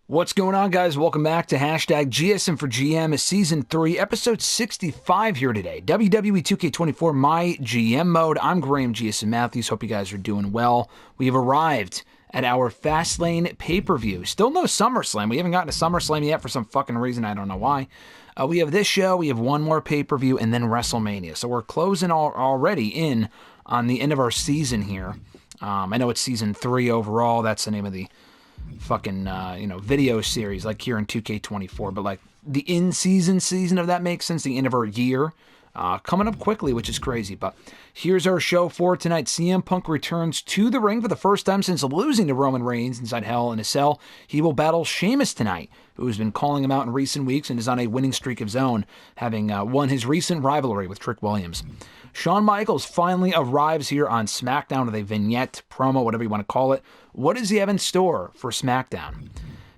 What's going on, guys? Welcome back to hashtag GSM for GM Season 3, Episode 65 here today. WWE 2K24 MyGM Mode. I'm Graham GSM Matthews. Hope you guys are doing well. We have arrived at our Fastlane pay-per-view. Still no SummerSlam. We haven't gotten to SummerSlam yet for some fucking reason. I don't know why. We have this show, we have one more pay-per-view, and then WrestleMania. So we're closing already in on the end of our season here. I know it's Season 3 overall. That's the name of the fucking video series like here in 2K24, but like the in-season season, if that makes sense, the end of our year coming up quickly, which is crazy. But here's our show for tonight. CM Punk returns to the ring for the first time since losing to Roman Reigns inside Hell in a Cell. He will battle Sheamus tonight, who has been calling him out in recent weeks and is on a winning streak of his own, having won his recent rivalry with Trick Williams. Shawn Michaels finally arrives here on SmackDown with a vignette, promo, whatever you want to call it. What does he have in store for SmackDown?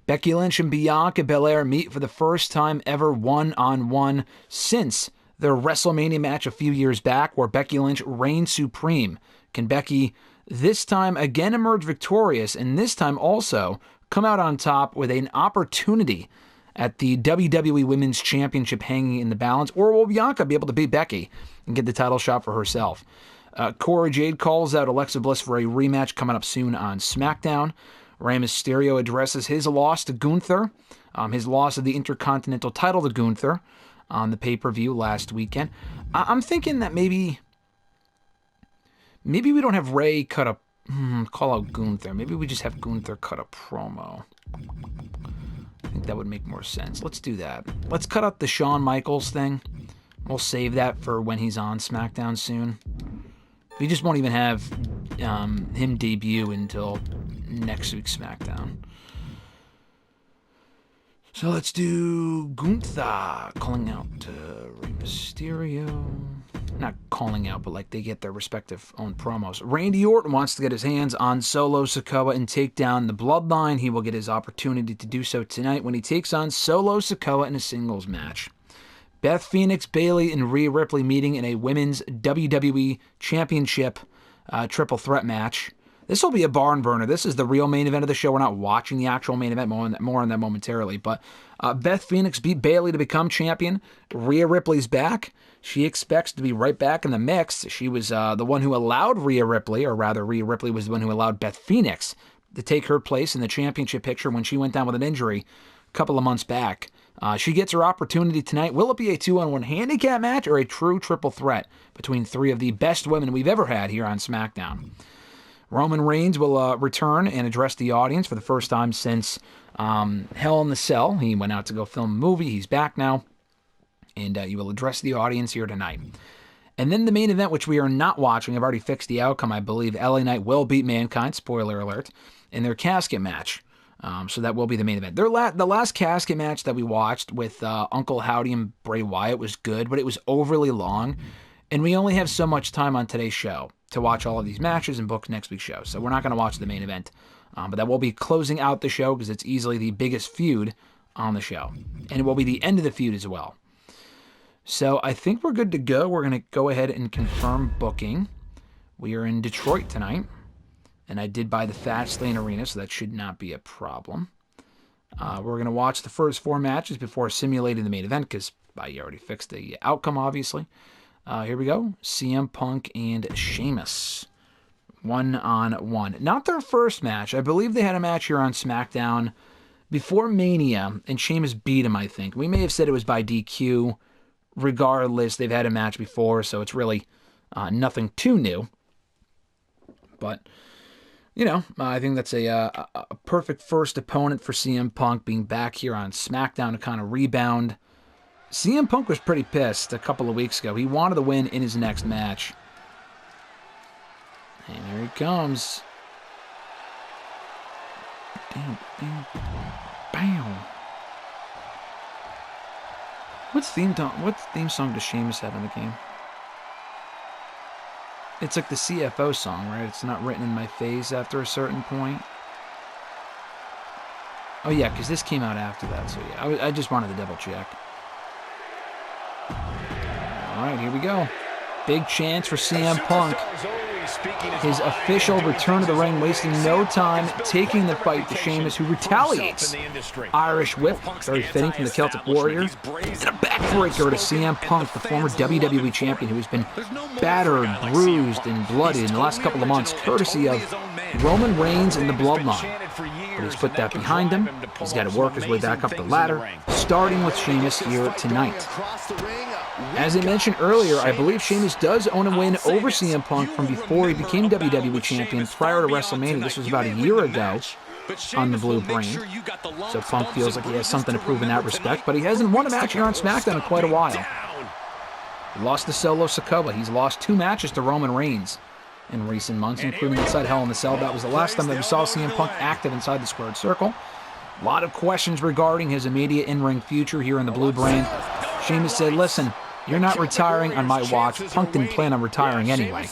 Becky Lynch and Bianca Belair meet for the first time ever one-on-one since their WrestleMania match a few years back where Becky Lynch reigned supreme. Can Becky this time again emerge victorious and this time also come out on top with an opportunity at the WWE Women's Championship hanging in the balance? Or will Bianca be able to beat Becky and get the title shot for herself? Cora Jade calls out Alexa Bliss for a rematch coming up soon on SmackDown. Rey Mysterio addresses his loss to Gunther, his loss of the Intercontinental title to Gunther on the pay-per-view last weekend. I'm thinking that maybe we don't have Rey cut a call out Gunther. Maybe we just have Gunther cut a promo. I think that would make more sense. Let's do that. Let's cut out the Shawn Michaels thing. We'll save that for when he's on SmackDown soon. We just won't even have him debut until next week's SmackDown. So let's do Gunther calling out Rey Mysterio. Not calling out, but like they get their respective own promos. Randy Orton wants to get his hands on Solo Sikoa and take down the Bloodline. He will get his opportunity to do so tonight when he takes on Solo Sikoa in a singles match. Beth Phoenix, Bayley, and Rhea Ripley meeting in a women's WWE Championship triple threat match. This will be a barn burner. This is the real main event of the show. We're not watching the actual main event. More on that momentarily. But Beth Phoenix beat Bayley to become champion. Rhea Ripley's back. She expects to be right back in the mix. She was the one who allowed Rhea Ripley, or rather Rhea Ripley was the one who allowed Beth Phoenix to take her place in the championship picture when she went down with an injury a couple of months back. She gets her opportunity tonight. Will it be a 2-on-1 handicap match or a true triple threat between three of the best women we've ever had here on SmackDown? Roman Reigns will return and address the audience for the first time since Hell in the Cell. He went out to go film a movie. He's back now. And he will address the audience here tonight. And then the main event, which we are not watching. I've already fixed the outcome. I believe LA Knight will beat Mankind, spoiler alert, in their casket match. So that will be the main event. The last casket match that we watched with Uncle Howdy and Bray Wyatt was good, but it was overly long. And we only have so much time on today's show to watch all of these matches and book next week's show. So we're not going to watch the main event. But that will be closing out the show because it's easily the biggest feud on the show. And it will be the end of the feud as well. So I think we're good to go. We're going to go ahead and confirm booking. We are in Detroit tonight. And I did buy the Fastlane Arena, so that should not be a problem. We're going to watch the first 4 matches before simulating the main event, because I already fixed the outcome, obviously. Here we go. CM Punk and Sheamus. 1-on-1. Not their first match. I believe they had a match here on SmackDown before Mania, and Sheamus beat him, I think. We may have said it was by DQ. Regardless, they've had a match before, so it's really nothing too new. But I think that's a perfect first opponent for CM Punk, being back here on SmackDown to kind of rebound. CM Punk was pretty pissed a couple of weeks ago. He wanted to win in his next match. And here he comes. Damn, bam, bam. What theme song does Sheamus have in the game? It's like the CFO song, right? It's not written in my face after a certain point. Oh yeah, because this came out after that, so yeah. I just wanted to double check. Alright, here we go. Big chance for CM Punk. his official return to the ring, wasting no time, taking the fight to Sheamus, who retaliates. Irish whip, very fitting from the Celtic Warrior. And a backbreaker to CM Punk, the former WWE champion, who has been battered, bruised, and bloodied in the last couple of months, courtesy of Roman Reigns and the Bloodline. But he's put that behind him. He's got to work his way back up the ladder, starting with Sheamus here tonight. As I mentioned earlier, I believe Sheamus does own a win over CM Punk from before he became WWE champion prior to WrestleMania. This was about a year ago on the Blue Brain. So Punk feels like he has something to prove in that respect, but he hasn't won a match here on SmackDown in quite a while. He lost to Solo Sikoa. He's lost 2 matches to Roman Reigns in recent months, including inside Hell in a Cell. That was the last time that we saw CM Punk active inside the squared circle. A lot of questions regarding his immediate in-ring future here in the Blue Brain. Sheamus said, listen, you're not retiring on my watch. Punk didn't plan on retiring anyway.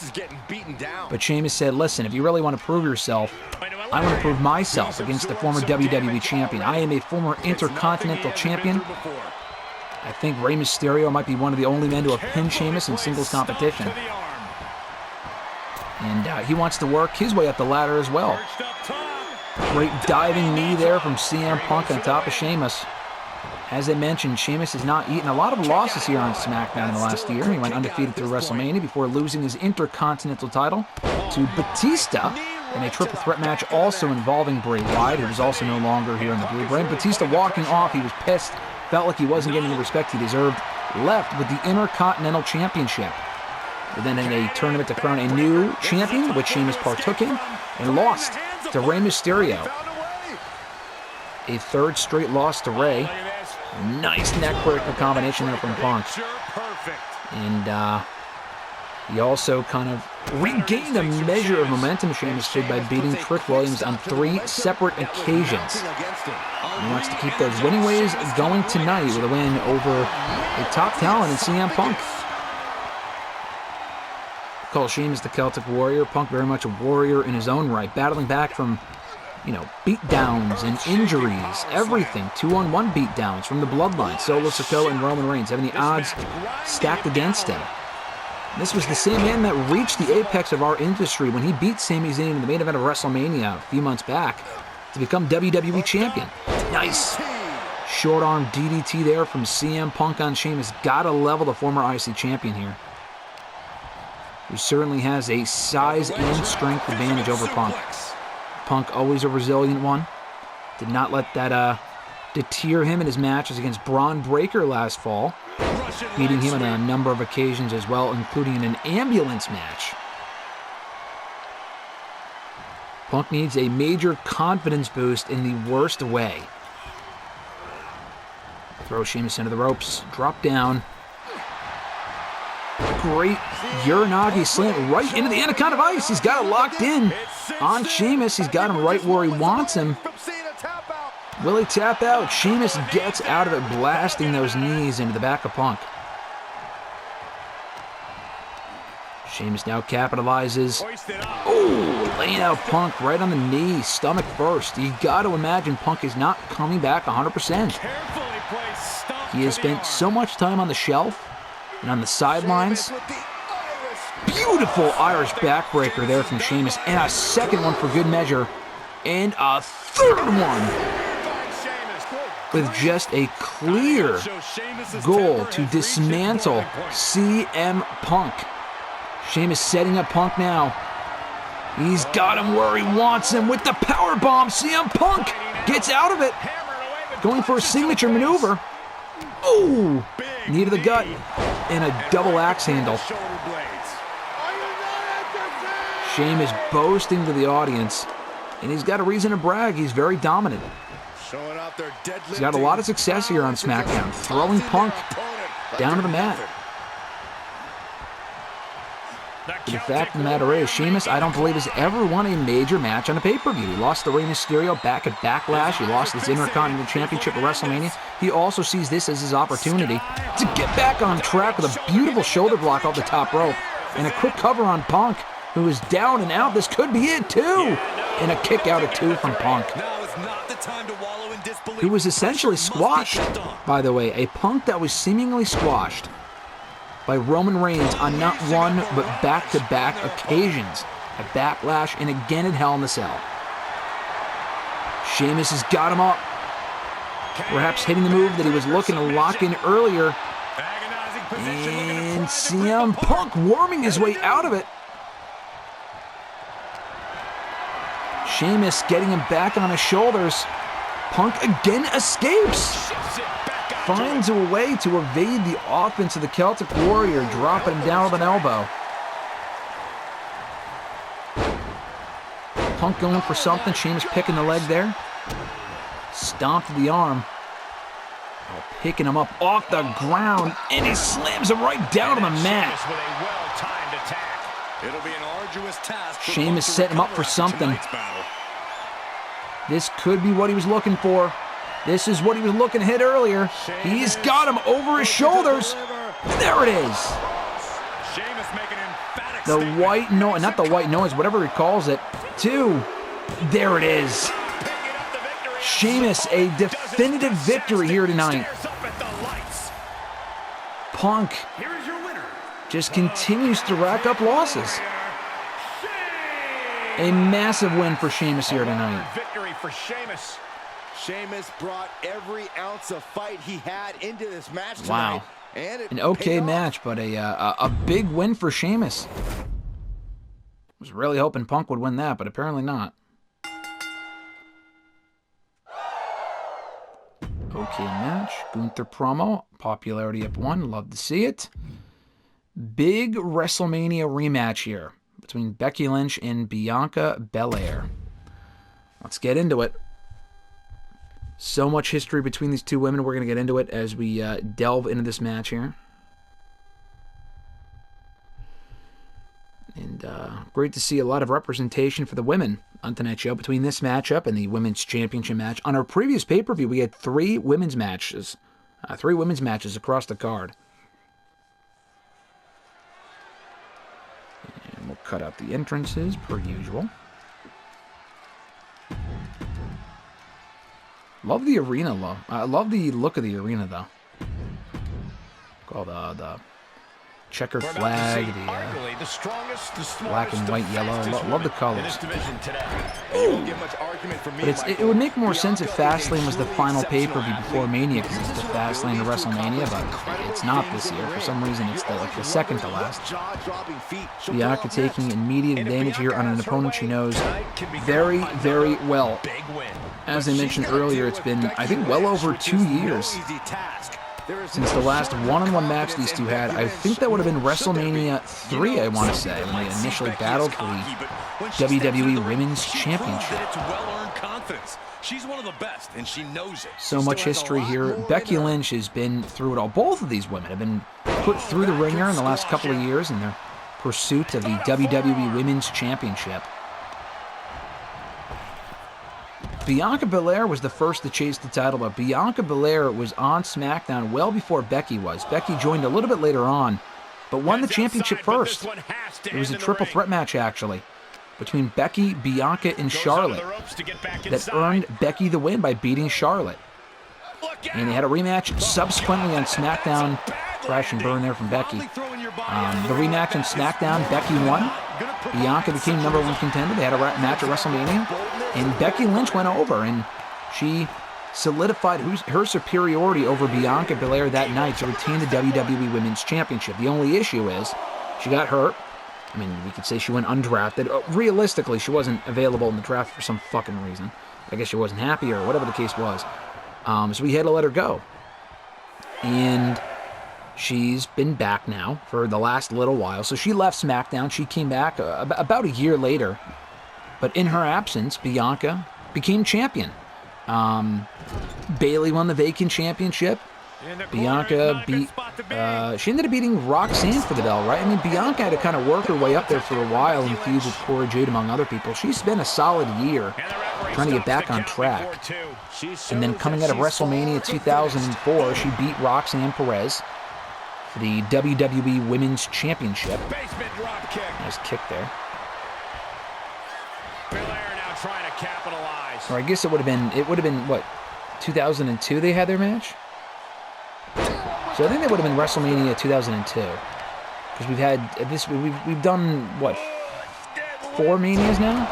But Sheamus said, listen, if you really want to prove yourself, I want to prove myself against the former WWE champion. I am a former Intercontinental champion. I think Rey Mysterio might be one of the only men to have pinned Sheamus in singles competition. And he wants to work his way up the ladder as well. Great diving knee there from CM Punk on top of Sheamus. As I mentioned, Sheamus has not eaten a lot of losses here on SmackDown in the last year. He went undefeated through WrestleMania before losing his Intercontinental title to Batista in a triple threat match also involving Bray Wyatt, who was also no longer here in the Blue Brain. Batista walking off, he was pissed, felt like he wasn't getting the respect he deserved, left with the Intercontinental Championship. But then in a tournament to crown a new champion, which Sheamus partook in, and lost to Rey Mysterio. A third straight loss to Rey. Nice neckbreaker combination there from Punk. And he also kind of regained a measure of momentum, Sheamus did, by beating Trick Williams on 3 separate occasions. He wants to keep those winning ways going tonight with a win over a top talent in CM Punk. Call Sheamus the Celtic Warrior. Punk very much a warrior in his own right, battling back from, beatdowns and injuries, everything. 2-on-1 beatdowns from the Bloodline, Solo Sikoa and Roman Reigns, having the odds stacked against him. This was the same man that reached the apex of our industry when he beat Sami Zayn in the main event of WrestleMania a few months back to become WWE champion. Nice short arm DDT there from CM Punk on Sheamus. Gotta level the former IC champion here, who certainly has a size and strength advantage over Punk. Punk, always a resilient one. Did not let that deter him in his matches against Braun Breaker last fall, beating him on a number of occasions as well, including in an ambulance match. Punk needs a major confidence boost in the worst way. Throw Sheamus into the ropes, drop down. Great Uranagi slam right into the Anaconda Vice. He's got it locked in on Sheamus. He's got him right where he wants him. Will he tap out? Sheamus gets out of it, blasting those knees into the back of Punk. Sheamus now capitalizes. Oh, laying out Punk right on the knee, stomach first. You got to imagine Punk is not coming back 100%. He has spent so much time on the shelf and on the sidelines. Beautiful Irish backbreaker there from Sheamus, and a second one for good measure, and a third one with just a clear goal to dismantle CM Punk. Sheamus setting up Punk now. He's got him where he wants him with the powerbomb. CM Punk gets out of it, going for a signature maneuver. Oh, knee to the gut, and a double axe handle. Sheamus boasting to the audience, and he's got a reason to brag. He's very dominant. He's got a lot of success here on SmackDown, throwing Punk down to the mat. But the fact of the matter is, Sheamus, I don't believe, has ever won a major match on a pay-per-view. He lost to Rey Mysterio back at Backlash. He lost his Intercontinental Championship at WrestleMania. He also sees this as his opportunity to get back on track with a beautiful shoulder block off the top rope and a quick cover on Punk, who is down and out. This could be it, too. And a kick out at 2 from Punk, who was essentially squashed, by the way. A Punk that was seemingly squashed. by Roman Reigns on not one, but back-to-back occasions at Backlash and again at Hell in a Cell. Sheamus has got him up, perhaps hitting the move that he was looking to lock in earlier. And CM Punk worming his way out of it. Sheamus getting him back on his shoulders. Punk again escapes. Finds a way to evade the offense of the Celtic Warrior, dropping him down with an elbow. Punk going for something. Sheamus picking the leg there. Stomped the arm. Picking him up off the ground, and he slams him right down on the mat. Sheamus set him up for something. This could be what he was looking for. This is what he was looking to hit earlier. He's got him over his shoulders. There it is. The white noise, not the white noise, whatever he calls it. 2. There it is. Sheamus, a definitive victory here tonight. Punk just continues to rack up losses. A massive win for Sheamus here tonight. Victory for Sheamus. Sheamus brought every ounce of fight he had into this match tonight. Wow. An okay match, but a big win for Sheamus. Was really hoping Punk would win that, but apparently not. Okay match. Gunther promo. Popularity up 1. Love to see it. Big WrestleMania rematch here between Becky Lynch and Bianca Belair. Let's get into it. So much history between these two women. We're going to get into it as we delve into this match here. And great to see a lot of representation for the women on tonight's show between this matchup and the Women's Championship match. On our previous pay-per-view, we had 3 women's matches. 3 women's matches across the card. And we'll cut out the entrances per usual. Love the arena, though. I love the look of the arena, though. Called the checkered flag, the black and white yellow. Love the colors. But it would make more sense if Fastlane was the final pay-per-view before Mania, because it's the Fastlane to WrestleMania, but it's not this year. For some reason, it's the second to last. Bianca taking immediate advantage here on an opponent she knows very, very well. As I mentioned earlier, it's been, I think, well over 2 years since the last one-on-one match these two had. I think that would have been WrestleMania 3, I want to say, when they initially battled for the WWE Women's Championship. She's one of the best, and she knows it. So much history here. Becky Lynch has been through it all. Both of these women have been put through the ringer in the last couple of years in their pursuit of the WWE Women's Championship. Bianca Belair was the first to chase the title, but Bianca Belair was on SmackDown well before Becky was. Becky joined a little bit later on, but won the championship first. It was a triple threat match, actually, between Becky, Bianca, and Charlotte that earned Becky the win by beating Charlotte. And they had a rematch subsequently on SmackDown. Crash and burn there from Becky. The rematch on SmackDown, Becky won. Bianca became #1 contender. They had a match at WrestleMania. And Becky Lynch went over, and she solidified her superiority over Bianca Belair that night to retain the WWE Women's Championship. The only issue is she got hurt. I mean, we could say she went undrafted. Realistically, she wasn't available in the draft for some fucking reason. I guess she wasn't happy or whatever the case was. So we had to let her go. And she's been back now for the last little while. So she left SmackDown. She came back about a year later. But in her absence, Bianca became champion. Bayley won the vacant championship. Bianca beat... she ended up beating Roxanne for the belt, right? I mean, Bianca had to kind of work her way up there for a while and feud with Cora Jade, among other people. She's been a solid year trying to get back on track. And then coming out of WrestleMania 2004, she beat Roxanne Perez for the WWE Women's Championship. Nice kick there. Trying to capitalize. Or I guess it would have been what, 2002 they had their match? So I think that would have been WrestleMania 2002. Because we've had this, we've done, what, 4 Manias now?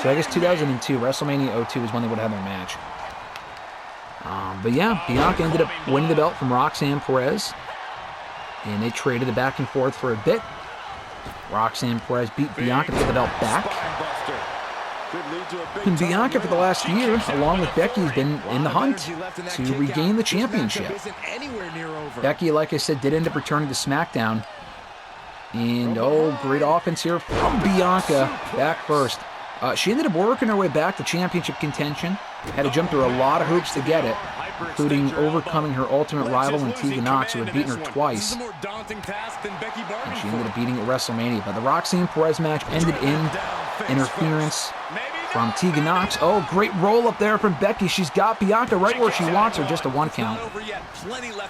So I guess 2002, WrestleMania 02 is when they would have their match. But yeah, Bianca ended up winning the belt from Roxanne Perez. And they traded it back and forth for a bit. Roxanne Perez beat Bianca to get the belt back. And Bianca, for the last year, along with Becky, has been in the hunt to regain the championship. Becky, like I said, did end up returning to SmackDown. And, oh, great offense here from Bianca. Back first. She ended up working her way back to championship contention. Had to jump through a lot of hoops to get it, including overcoming her ultimate rival in Tegan Nox, who had beaten her twice. And she ended up beating at WrestleMania. But the Roxanne Perez match ended in interference from Tegan Nox. Oh, great roll up there from Becky. She's got Bianca right where she wants her, just a 1 count.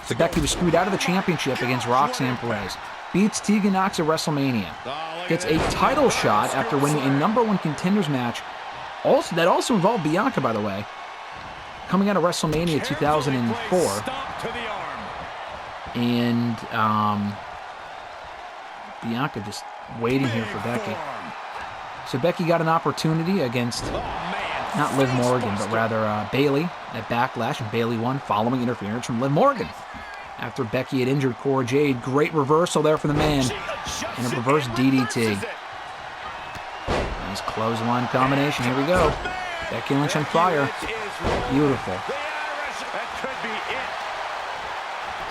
So Becky was screwed out of the championship against Roxanne Perez. Beats Tegan Nox at WrestleMania. Gets a title shot after winning a #1 contenders match. That also involved Bianca, by the way. Coming out of WrestleMania 2004. And Bianca just waiting here for Becky. So Becky got an opportunity against, not Liv Morgan, but rather Bayley at Backlash, and Bayley won following interference from Liv Morgan. After Becky had injured Cora Jade, great reversal there for the man, and a reverse DDT. Nice clothesline combination, here we go. Becky Lynch on fire, beautiful.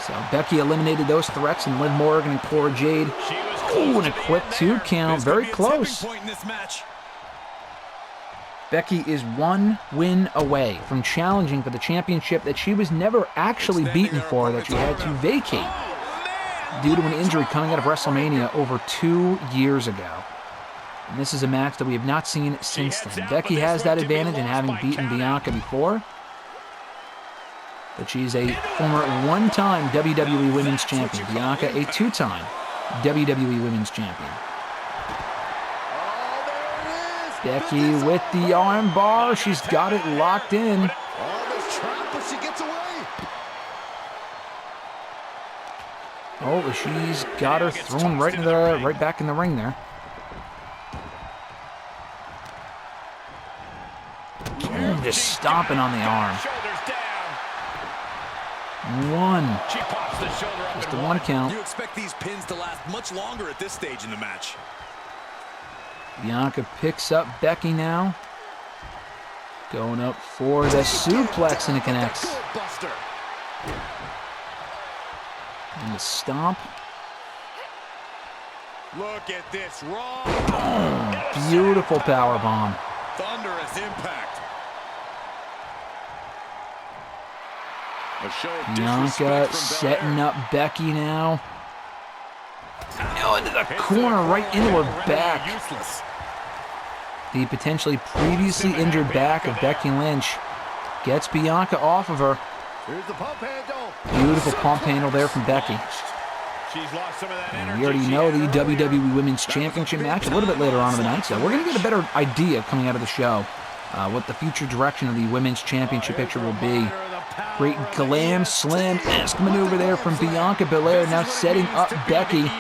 So Becky eliminated those threats, and Liv Morgan and Cora Jade. Ooh, and a quick 2 count, very close. Becky is 1 win away from challenging for the championship that she was never actually beaten for, that she had to vacate due to an injury coming out of WrestleMania over 2 years ago. And this is a match that we have not seen since then. Becky has that advantage in having beaten Bianca before, but she's a former 1-time WWE Women's Champion. Bianca, a 2-time WWE Women's Champion. Becky with the arm bar. She's got it locked in. Oh, she's got her thrown right back in the ring there. Boom, just stomping on the arm. 1. Just the 1 count. You expect these pins to last much longer at this stage in the match. Bianca picks up Becky now. Going up for the suplex, and it connects. And the stomp. Look at this raw. Boom. Beautiful powerbomb. Thunderous impact. Bianca setting up Becky now. Oh, into the corner, right into her back. The potentially previously injured back of Becky Lynch gets Bianca off of her. Beautiful pump handle there from Becky. And we already know the WWE Women's Championship match a little bit later on in the night, so we're going to get a better idea coming out of the show what the future direction of the Women's Championship picture will be. Great glam slam-esque maneuver there from Bianca Belair, now setting up Becky,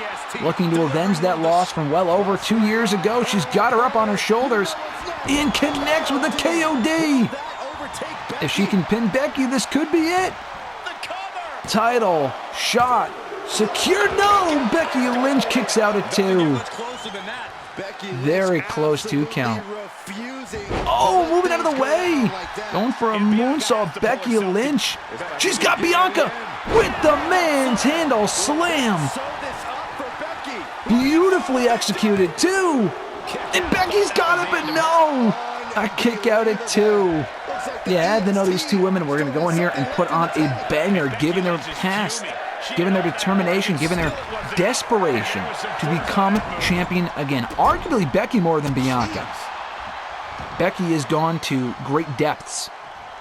looking to avenge that loss from well over 2 years ago. She's got her up on her shoulders and connects with a KOD. If she can pin Becky, this could be it. Title shot secured. No, Becky Lynch kicks out at 2. Very close 2 count. Oh, moving out of the way. Going for a moonsault, Becky Lynch. She's got Bianca with the man's handle slam. Beautifully executed, too. And Becky's got it, but no. A kick out at 2. You had to know these 2 women were going to go in here and put on a banger, given their past, given their determination, given their desperation to become champion again. Arguably Becky more than Bianca. Becky has gone to great depths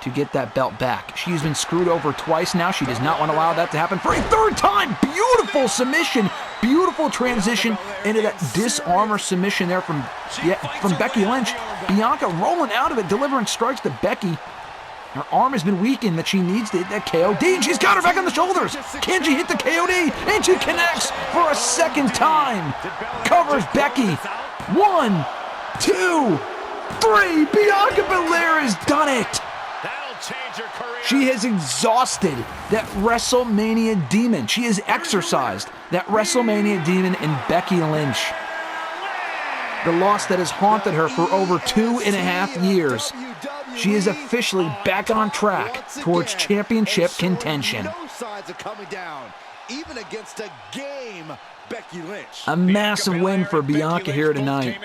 to get that belt back. She's been screwed over twice now. She does not want to allow that to happen for a 3rd time. Beautiful submission. Beautiful transition into that disarmor submission there from Becky Lynch. Bianca rolling out of it, delivering strikes to Becky. Her arm has been weakened that she needs to hit that KOD, and she's got her back on the shoulders. Can she hit the KOD? And she connects for a second time. Covers Becky. 1, 2, 3. Bianca Belair has done it. She has exhausted that WrestleMania demon. She has exorcised that WrestleMania demon in Becky Lynch. The loss that has haunted her for over 2.5 years. She is officially back on track towards championship contention. No signs of coming down, even against a game Becky Lynch. A massive win for Bianca here tonight.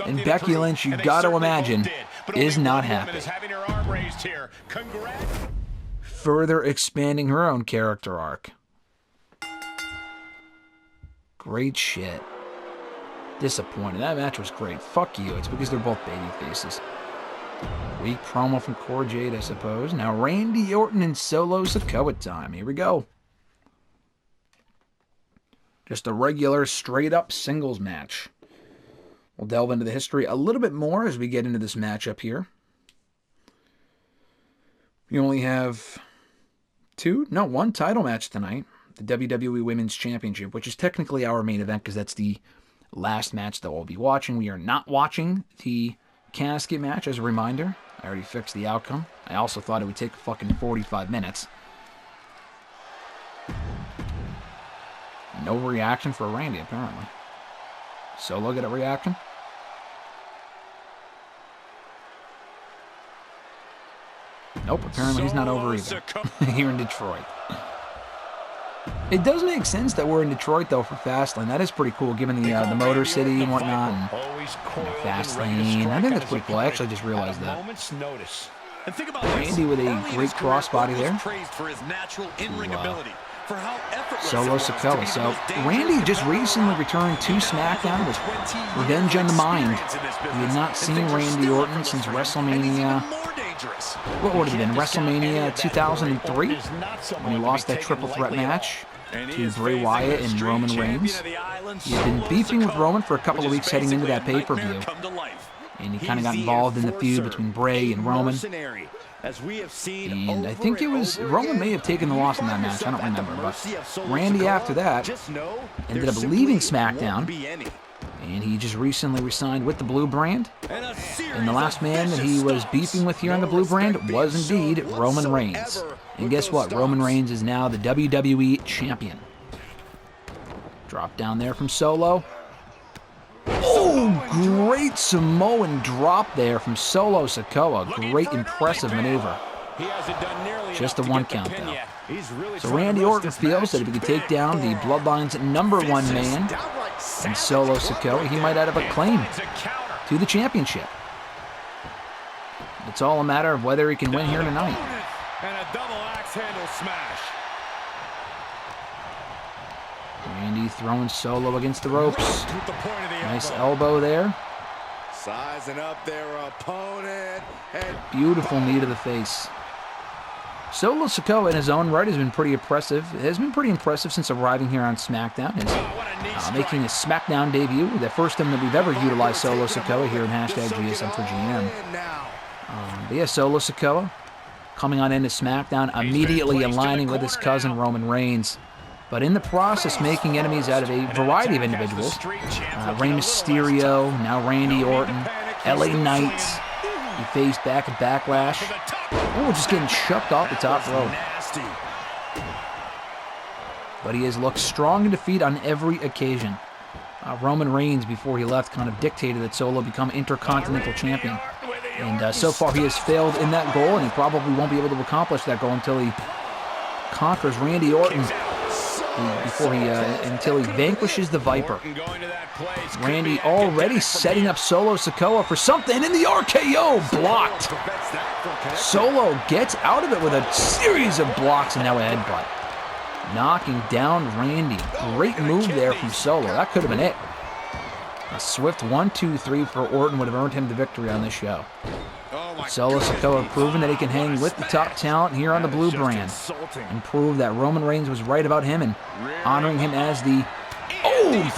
And Becky Lynch, you got to imagine, is not happy. Further expanding her own character arc. Great shit. Disappointed. That match was great. Fuck you. It's because they're both baby faces. Weak promo from Cora Jade, I suppose. Now Randy Orton and Solo Sikoa time. Here we go. Just a regular, straight-up singles match. We'll delve into the history a little bit more as we get into this matchup here. We only have one title match tonight. The WWE Women's Championship, which is technically our main event because that's the last match that we'll be watching. We are not watching the casket match, as a reminder. I already fixed the outcome. I also thought it would take fucking 45 minutes. No reaction for Randy, apparently. Solo get a reaction? Nope, apparently he's not over either. Here in Detroit. It does make sense that we're in Detroit, though, for Fastlane. That is pretty cool, given the Motor City and whatnot. And, Fastlane. I think that's pretty cool. I actually just realized that. Randy with a great crossbody there. Solo Sikoa. So, Randy just recently returned to SmackDown with Revenge on the Mind. We had not seen Randy Orton since WrestleMania. What would it have been? WrestleMania 2003? When he lost that triple threat match to Bray Wyatt and Roman Reigns. He had been beefing with Roman for a couple of weeks heading into that pay-per-view. And he kind of got involved in the feud between Bray and Roman. And I think it was, Roman may have taken the loss in that match, I don't remember. But Randy, after that, ended up leaving SmackDown. And he just recently resigned with the Blue Brand. And the last man that he was beefing with here on the Blue Brand was indeed Roman Reigns. And guess what? Roman Reigns is now the WWE Champion. Drop down there from Solo. Oh, great Samoan drop there from Solo Sikoa. Great, impressive maneuver. Just a 1 count, though. So Randy Orton feels that if he could take down the Bloodline's #1 man, and Solo Sikoa, he might have a claim to the championship. It's all a matter of whether he can win here tonight. And a double axe handle smash. Randy throwing Solo against the ropes. Nice elbow there. Sizing up their opponent. And beautiful knee to the face. Solo Sikoa in his own right has been pretty impressive. Has been pretty impressive since arriving here on SmackDown. Making his SmackDown debut. The first time that we've ever utilized Solo Sikoa here in #GSM4GM. But yeah, Solo Sikoa coming on into SmackDown, immediately aligning with his cousin Roman Reigns. But in the process, making enemies out of a variety of individuals. Rey Mysterio, now Randy Orton, LA Knight. He faced back at Backlash. Oh, just getting chucked off the top rope. But he has looked strong in defeat on every occasion. Roman Reigns, before he left, kind of dictated that Solo become Intercontinental Champion. And so far, he has failed in that goal, and he probably won't be able to accomplish that goal until he conquers Randy Orton. Until he vanquishes the Viper. Randy already setting up Solo Sikoa for something, and the RKO blocked. Solo gets out of it with a series of blocks and now a headbutt. Knocking down Randy. Great move there from Solo. That could have been it. A swift 1, 2, 3 for Orton would have earned him the victory on this show. Solo Sikoa proven that he can hang with the top talent here on the Blue Brand and prove that Roman Reigns was right about him and honoring him as the... Oh,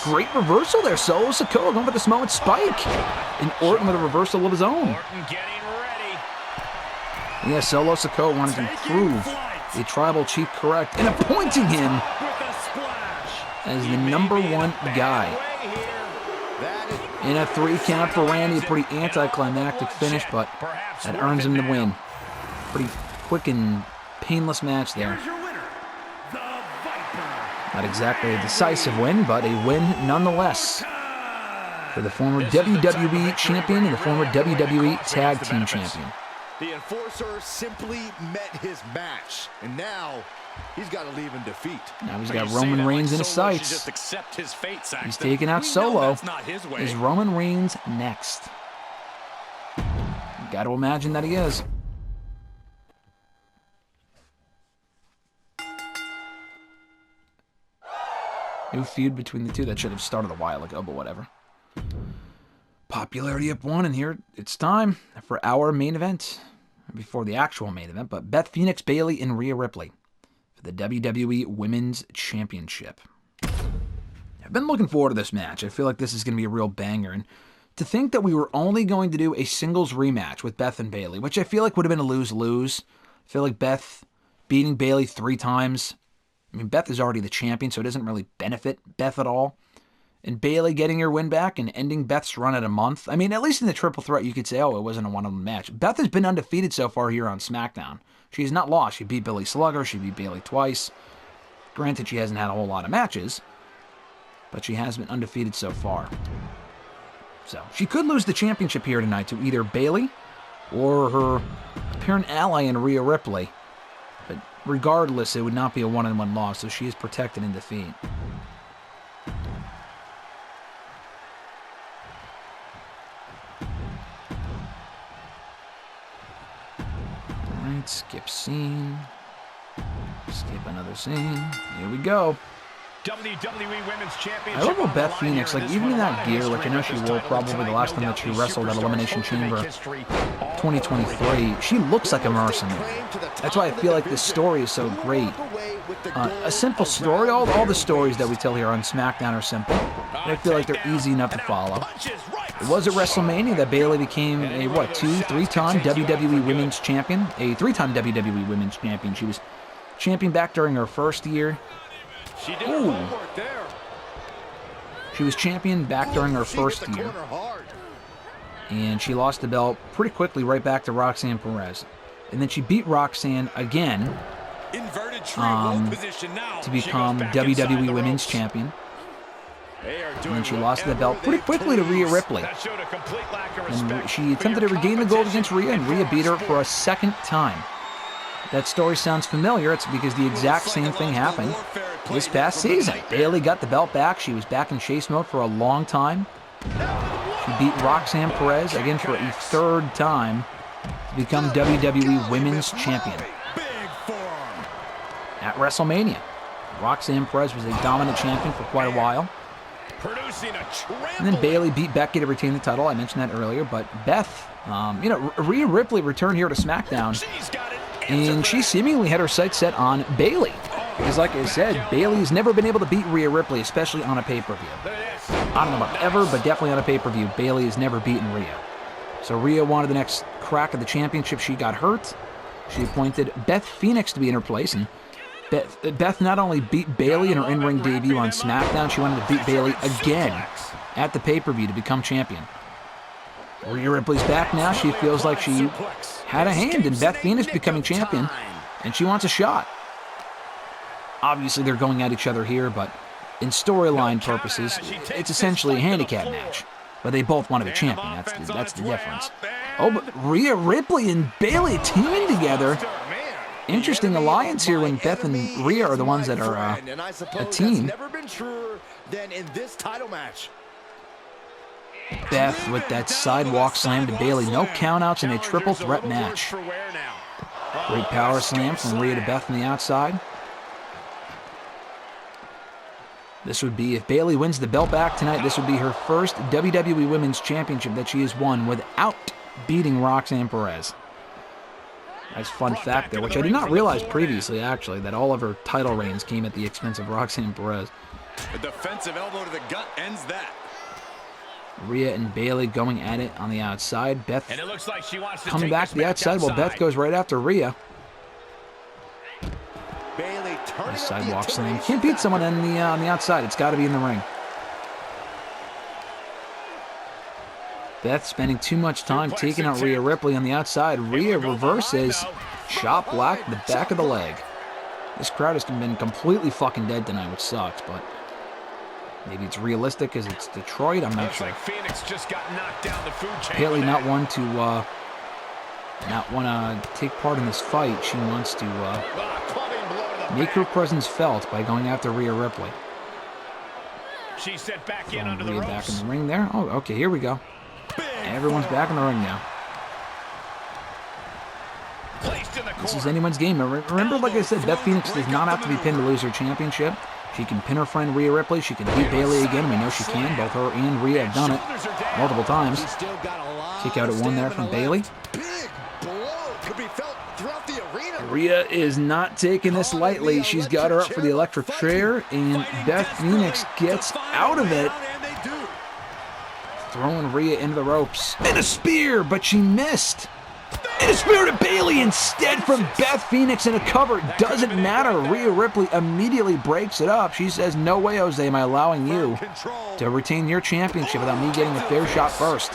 great reversal there. Solo Sikoa going for the Samoan spike. And Orton with a reversal of his own. Yeah, Solo Sikoa wanted to prove the Tribal Chief correct and appointing him as the #1 guy. In a 3 count for Randy, a pretty anticlimactic finish, but that earns him the win. Pretty quick and painless match there. Not exactly a decisive win, but a win nonetheless for the former WWE Champion and the former WWE Tag Team Champion. The Enforcer simply met his match, and now he's got to leave in defeat. Now he's got Roman Reigns in his sights. He's taking out Solo. Is Roman Reigns next? Got to imagine that he is. New feud between the two. That should have started a while ago, but whatever. Popularity up 1, and here it's time for our main event. Before the actual main event, but Beth Phoenix, Bayley, and Rhea Ripley for the WWE Women's Championship. I've been looking forward to this match. I feel like this is going to be a real banger, and to think that we were only going to do a singles rematch with Beth and Bayley, which I feel like would have been a lose-lose. I feel like Beth beating Bayley 3 times. I mean, Beth is already the champion, so it doesn't really benefit Beth at all. And Bayley getting her win back and ending Beth's run at a month. I mean, at least in the triple threat, you could say, oh, it wasn't a one-on-one match. Beth has been undefeated so far here on SmackDown. She has not lost. She beat Billy Slugger. She beat Bayley twice. Granted, she hasn't had a whole lot of matches, but she has been undefeated so far. So, she could lose the championship here tonight to either Bayley or her apparent ally in Rhea Ripley. But regardless, it would not be a one-on-one loss, so she is protected in defeat. Skip scene. Skip another scene. Here we go. WWE Women's Championship. I love how Beth Phoenix, like even in that gear, which I know she wore probably the last time that she wrestled at Elimination Chamber 2023, she looks like a mercenary. That's why I feel like this story is so great. A simple story. All the stories that we tell here on SmackDown are simple. And I feel like they're easy enough to follow. It was at WrestleMania that Bayley became a, 3-time WWE Women's Champion? A 3-time WWE Women's Champion. She was champion back during her first year. Ooh. She was champion back during her first year. And she lost the belt pretty quickly right back to Roxanne Perez. And then she beat Roxanne again to become WWE Women's Champion. And then she lost the belt pretty quickly to Rhea Ripley. And she attempted to regain the gold against Rhea, and Rhea beat her for a second time. That story sounds familiar. It's because the exact same thing happened this past season. Bayley got the belt back. She was back in chase mode for a long time. She beat Roxanne Perez again for a 3rd time to become WWE Women's Champion at WrestleMania. Roxanne Perez was a dominant champion for quite a while. And then Bayley beat Becky to retain the title. I mentioned that earlier. But Beth, Rhea Ripley returned here to SmackDown, and she seemingly had her sights set on Bayley. Because like I said, Bayley's never been able to beat Rhea Ripley, especially on a pay-per-view. I don't know about ever, but definitely on a pay-per-view, Bayley has never beaten Rhea. So Rhea wanted the next crack at the championship. She got hurt. She appointed Beth Phoenix to be in her place, and Beth not only beat Bayley in her in-ring debut on SmackDown, she wanted to beat Bayley again at the pay-per-view to become champion. Rhea Ripley's back now. She feels like she had a hand in Beth Phoenix becoming champion, and she wants a shot. Obviously, they're going at each other here, but in storyline purposes, it's essentially a handicap match. But they both want to be champion. That's the difference. Oh, but Rhea Ripley and Bayley teaming together. Interesting alliance here when Beth and Rhea are the ones that are a team. Beth with that sidewalk slam to Bayley. No countouts in a triple threat match. Great power slam from Rhea to Beth on the outside. This would be, if Bayley wins the belt back tonight, this would be her first WWE Women's Championship that she has won without beating Roxanne Perez. Nice fun fact there, which I did not realize previously, actually, that all of her title reigns came at the expense of Roxanne Perez. A defensive elbow to the gut ends that. Rhea and Bayley going at it on the outside. Beth And it looks like she wants to coming take back to the outside while Beth goes right after Rhea. Bayley turning Nice up sidewalk the slam. intimidation Can't beat someone factor. on the outside. It's got to be in the ring. Beth spending too much time taking out Rhea Ripley on the outside. Rhea reverses. Chop block the back of the leg. This crowd has been completely fucking dead tonight, which sucks, but maybe it's realistic because it's Detroit. I'm not Looks sure. like Phoenix just got knocked down the food chain. Bayley not want to take part in this fight. She wants to Clubbing blow to the make her back. presence felt by going after Rhea Ripley. She's set back in Throwing under the Rhea back in ropes. the ring there. Oh, okay, here we go. Everyone's back in the ring now. Placed in the This is corner. anyone's game. Remember, like I said, Beth Phoenix does not have to be pinned to lose her championship. She can pin her friend Rhea Ripley. She can beat Bayley again. We know she can. Both her and Rhea have done it Shoulders are down. multiple times. He's still got a lot Kick out at of one there stamina from Bayley. left. Big blow could be felt throughout the arena. Rhea is not taking this lightly. She's got her up for the electric chair, and Beth Phoenix gets out of it, And they do. throwing Rhea into the ropes. And a spear, but she missed. And a spear to Bayley instead from Beth Phoenix in a cover. Doesn't matter. Rhea Ripley immediately breaks it up. She says, "No way, Jose, am I allowing you Control. to retain your championship without me getting a fair shot first."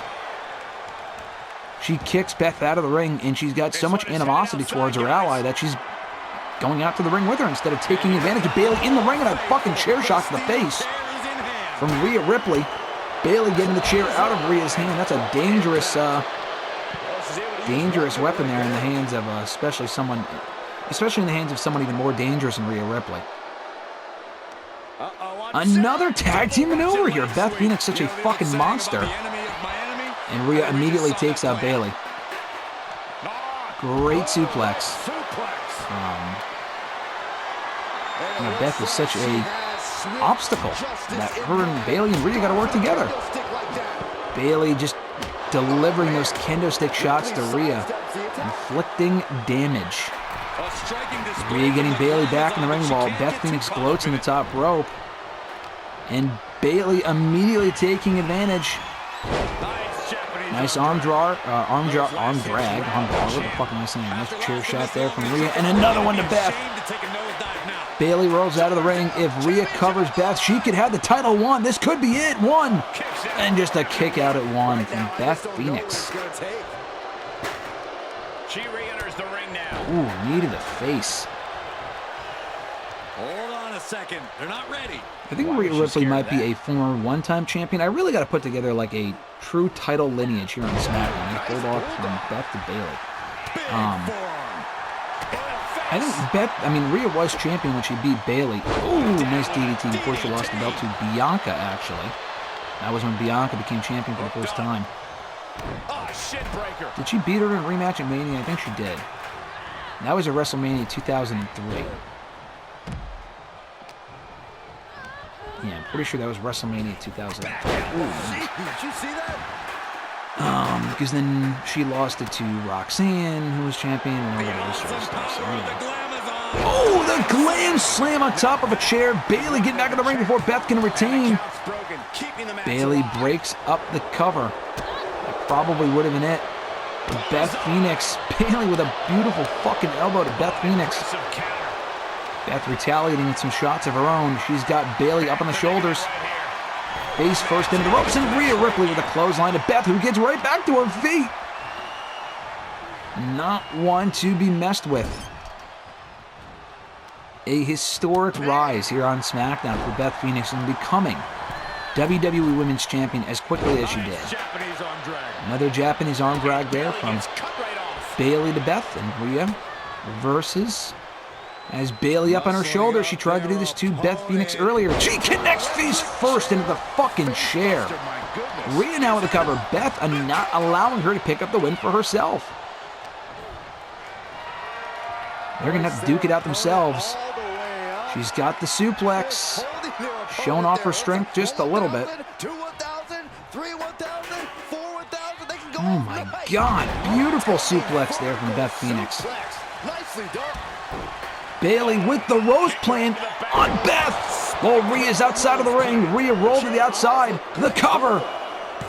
She kicks Beth out of the ring, and she's got so much animosity towards her ally that she's going out to the ring with her instead of taking advantage of Bayley in the ring and a fucking chair shot to the face from Rhea Ripley. Bayley getting the chair out of Rhea's hand. That's a dangerous weapon there in the hands of especially in the hands of someone even more dangerous than Rhea Ripley. Another tag team maneuver here. Beth Phoenix, such a fucking monster. And Rhea immediately takes out Bayley. Great suplex. Beth is such a obstacle that her and Bayley and Rhea got to work together. Bayley just delivering those kendo stick shots to Rhea, inflicting damage. Rhea getting Bayley back in the ring while Beth Phoenix gloats in the top rope. And Bayley immediately taking advantage. Nice arm drag, what the fuck am I saying? Nice chair shot there from Rhea, and another one to Beth. Bayley rolls out of the ring. If Rhea covers Beth, she could have the title won. This could be it, one. And just a kick out at one from Beth Phoenix. She re-enters the ring now. Ooh, knee to the face. Hold on a second. They're not ready. I think Rhea Ripley might be a former one-time champion. I really got to put together like a true title lineage here on SmackDown. I pulled off from Beth to Bayley. Rhea was champion when she beat Bayley. Ooh, nice DDT before she lost the belt to Bianca, actually. That was when Bianca became champion for the first time. Did she beat her in a rematch at Mania? I think she did. That was at WrestleMania 2003. Yeah, I'm pretty sure that was WrestleMania 2003. Ooh, nice. Did you see that? Because then she lost it to Roxanne, who was champion, and all that other sort of stuff. So, oh, the glam slam on top of a chair. Bayley getting back in the ring before Beth can retain. Bayley breaks up the cover. That probably would have been it. But Beth Phoenix, Bayley with a beautiful fucking elbow to Beth Phoenix. Beth retaliating with some shots of her own. She's got Bayley up on the shoulders. Face first into the ropes, and Rhea Ripley with a clothesline to Beth, who gets right back to her feet. Not one to be messed with. A historic rise here on SmackDown for Beth Phoenix and becoming WWE Women's Champion as quickly as she did. Another Japanese arm drag there from Bayley to Beth, and Rhea reverses. As Bayley up on her shoulder, she tried to do this to Beth Phoenix earlier. She connects face first into the fucking chair. Rhea now with the cover. Beth not allowing her to pick up the win for herself. They're going to have to duke it out themselves. She's got the suplex. Showing off her strength just a little bit. Oh my God. Beautiful suplex there from Beth Phoenix. Bayley with the roast plan on Beth. While Rhea's outside of the ring. Rhea rolled to the outside. The cover.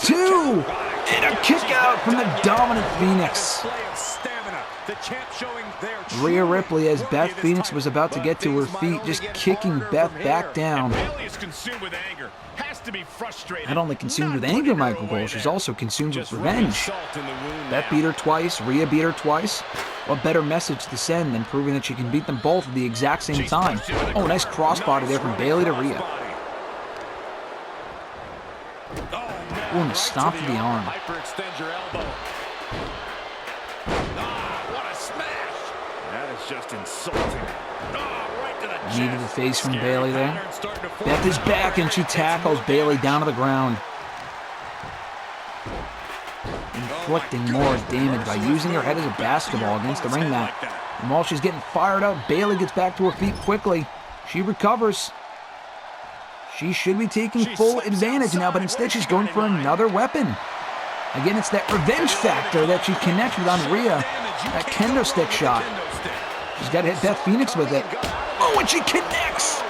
2, and a kick out from the dominant Phoenix. Rhea Ripley, as Beth Phoenix was about to get to her feet, just kicking Beth back down. Not only consumed with anger, Michael Cole, she's also consumed with revenge. Beth beat her twice, Rhea beat her twice. What better message to send than proving that she can beat them both at the exact same time? Oh, nice crossbody there from Bayley to Rhea. Oh, and a stomp to the arm. Just insulting. Knee to the face from Bayley there. Beth is back and she tackles Bayley down to the ground, inflicting more damage by using her head as a basketball against the ring mat. And while she's getting fired up, Bayley gets back to her feet quickly. She recovers. She should be taking full advantage now, but instead she's going for another weapon. Again, it's that revenge factor that she connects with on Rhea. That kendo stick shot. She's got to hit Beth Phoenix with it. Oh, and she connects!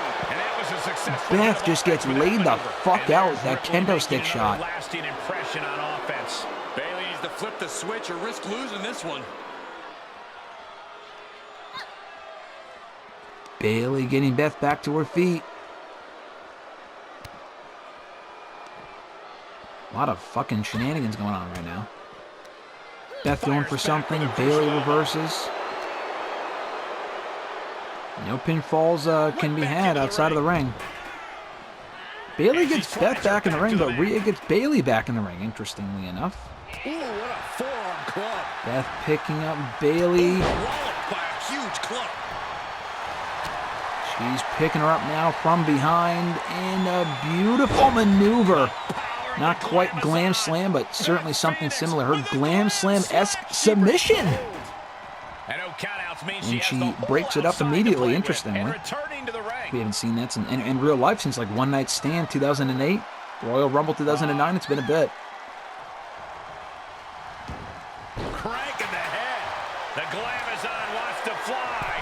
Beth just gets laid the fuck out with that kendo stick shot. Lasting impression on offense. Bayley needs to flip the switch or risk losing this one. Bayley getting Beth back to her feet. A lot of fucking shenanigans going on right now. Beth going for something. Bayley reverses. No pinfalls can be had outside of the ring. Bayley gets Beth back in the ring, but Rhea gets Bayley back in the ring, interestingly enough. Ooh, what a forearm club. Beth picking up Bayley. She's picking her up now from behind in a beautiful maneuver. Not quite Glam Slam, but certainly something similar. Her Glam Slam-esque submission. And she breaks it up immediately, interestingly. We haven't seen that in real life since like One Night Stand 2008. Royal Rumble 2009, it's been a bit. Cranking the head. The Glamazon wants to fly.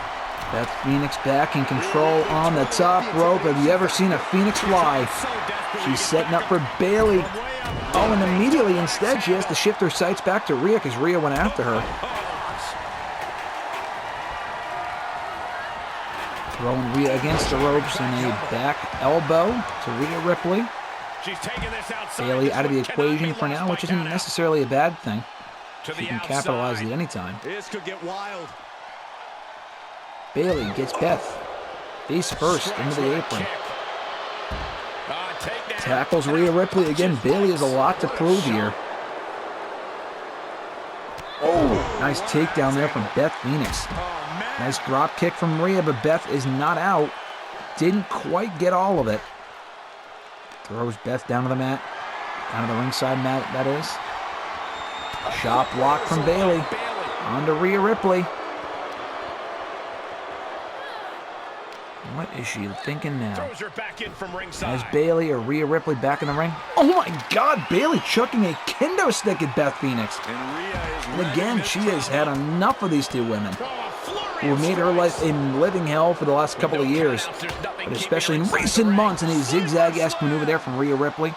Beth Phoenix back in control on the top rope. Have you ever seen a Phoenix fly? She's setting up for Bayley. Oh, and immediately instead she has to shift her sights back to Rhea because Rhea went after her. Throwing Rhea against the ropes and a back elbow to Rhea Ripley. Bayley out of the equation for now, which isn't necessarily a bad thing. She can capitalize at any time. This could get wild. Bayley gets Beth face first into the apron. Tackles Rhea Ripley again. Bayley has a lot to prove here. Oh, nice takedown there from Beth Phoenix. Nice drop kick from Rhea, but Beth is not out. Didn't quite get all of it. Throws Beth down to the mat. Down to the ringside mat, that is. Shot block from Bayley. On to Rhea Ripley. What is she thinking now? As Bayley or Rhea Ripley back in the ring. Oh my God, Bayley chucking a kendo stick at Beth Phoenix. And again, she has had enough of these two women who have made her life a living hell for the last couple of years. But especially in recent months, and a zigzag-esque maneuver there from Rhea Ripley.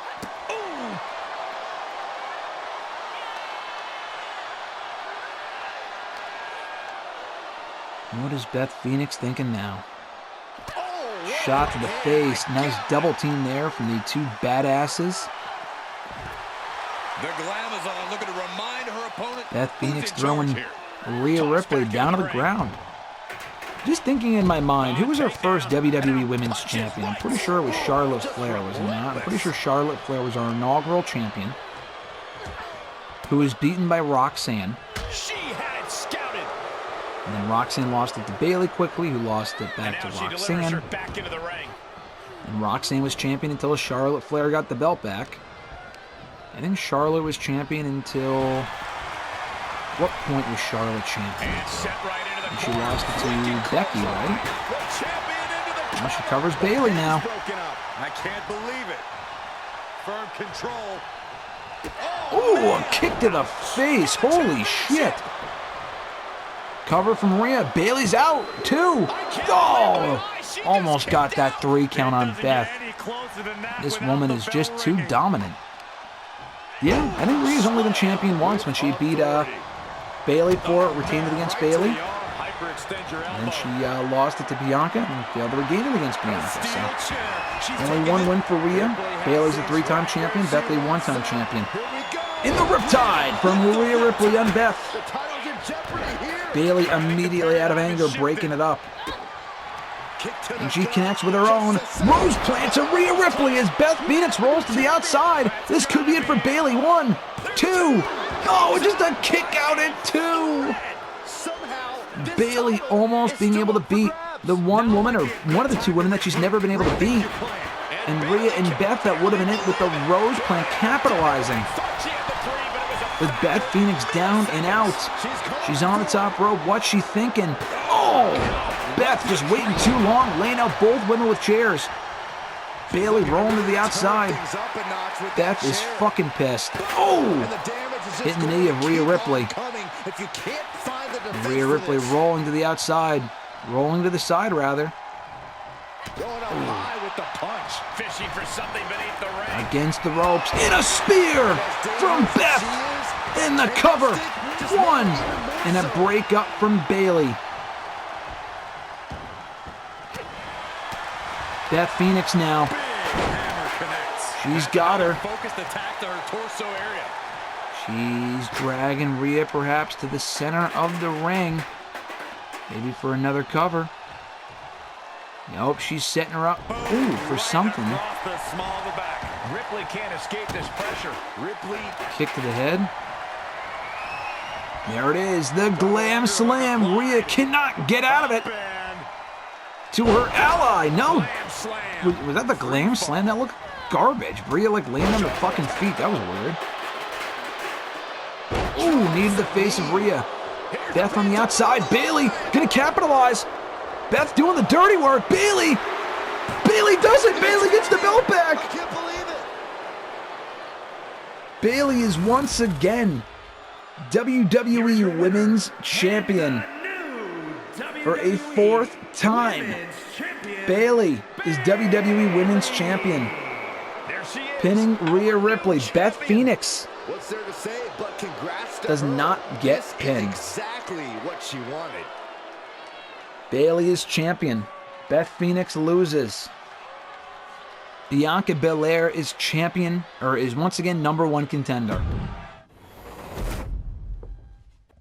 What is Beth Phoenix thinking now? Shot to the face. Nice double team there from the two badasses. The Glamazon looking to remind her opponent. Beth Phoenix throwing Rhea Ripley down to the ground. Just thinking in my mind, who was our first WWE Women's Champion? I'm pretty sure it was Charlotte Flair, was it not? I'm pretty sure Charlotte Flair was our inaugural champion, who was beaten by Roxanne. She had it scouted. And then Roxanne lost it to Bayley quickly, who lost it back to Roxanne. Back into the ring. And Roxanne was champion until Charlotte Flair got the belt back. I think Charlotte was champion until... What point was Charlotte champion? And she lost it to Becky, right? Now she covers Bayley now. I can't believe it. Firm control. Ooh, a kick to the face. Holy shit. Cover from Rhea. Bayley's out, too. Oh, almost got that 3 count on Beth. This woman is just too dominant. Yeah, I think Rhea's only been champion once when she beat Bayley for it, retained it against Bayley. And then she lost it to Bianca and failed to regain it against Bianca. So only one win for Rhea. Bayley's a 3-time champion. Beth a 1-time champion. In the Riptide from Rhea Ripley on Beth. Bayley immediately out of anger, breaking it up. And she connects with her own. Rose plant to Rhea Ripley as Beth Phoenix rolls to the outside. This could be it for Bayley. 1, 2. Oh, just a kick out at 2. Bayley almost being able to beat the one woman, or one of the two women that she's never been able to beat. And Rhea and Beth, that would have been it with the Rose plant capitalizing. With Beth Phoenix down and out. She's on the top rope. What's she thinking? Oh! Beth just waiting too long, laying out both women with chairs. Bayley rolling to the outside. Beth is fucking pissed. Oh! Hitting the knee of Rhea Ripley. Rhea Ripley rolling to the outside. Rolling to the side, rather. Against the ropes. In a spear from Beth. In the cover. 1. And a break up from Bayley. Beth Phoenix now. She's got her. She's dragging Rhea perhaps to the center of the ring. Maybe for another cover. Nope, she's setting her up. Ooh, for something. Ripley can't escape this pressure. Ripley. Kick to the head. There it is. The Glam Slam. Rhea cannot get out of it. To her ally. No. Was that the Glam Slam? That looked garbage. Rhea like laying on her fucking feet. That was weird. Ooh, knee to the face of Rhea. Beth on the outside. Bayley gonna capitalize. Beth doing the dirty work. Bayley does it. Bayley gets the belt back. I can't believe it. Bayley is once again WWE Women's Champion for a 4th time. Bayley is WWE Women's Champion. Pinning Rhea Ripley. Beth Phoenix What's there to say? But congrats to does her. not get This is pinned. exactly what she wanted. Bayley is champion. Beth Phoenix loses. Bianca Belair is champion, or is once again #1 contender.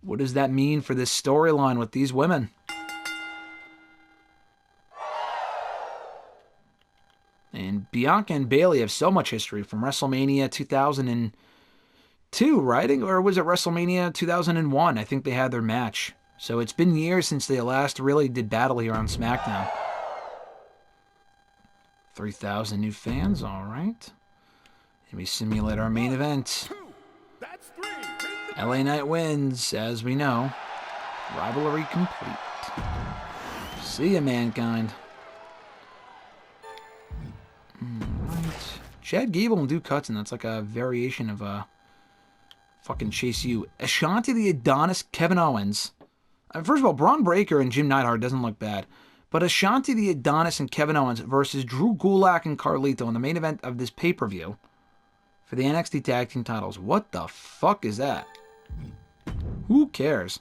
What does that mean for this storyline with these women? And Bianca and Bayley have so much history from WrestleMania 2002, right? Or was it WrestleMania 2001? I think they had their match. So it's been years since they last really did battle here on SmackDown. 3,000 new fans, all right. And we simulate our main event. LA Knight wins, as we know. Rivalry complete. See ya, Mankind. Right. Chad Gable and Duke Hudson, that's like a variation of fucking Chase U. Ashanti the Adonis, Kevin Owens. First of all, Braun Breaker and Jim Neidhart doesn't look bad. But Ashanti the Adonis and Kevin Owens versus Drew Gulak and Carlito in the main event of this pay-per-view for the NXT Tag Team titles. What the fuck is that? Who cares?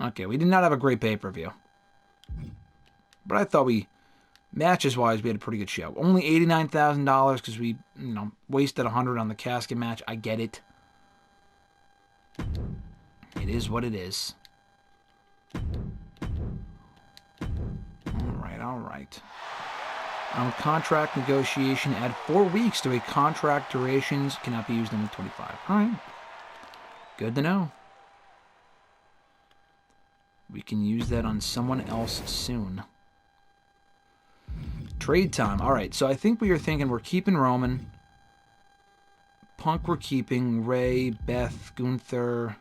Okay, we did not have a great pay-per-view. But I thought matches-wise, we had a pretty good show. Only $89,000 because we, wasted $100 on the casket match. I get it. It is what it is. All right. On contract negotiation, add 4 weeks to a contract durations. Cannot be used in week 25. All right. Good to know. We can use that on someone else soon. Trade time. All right. So I think we are thinking we're keeping Roman. Punk we're keeping. Ray, Beth, Gunther,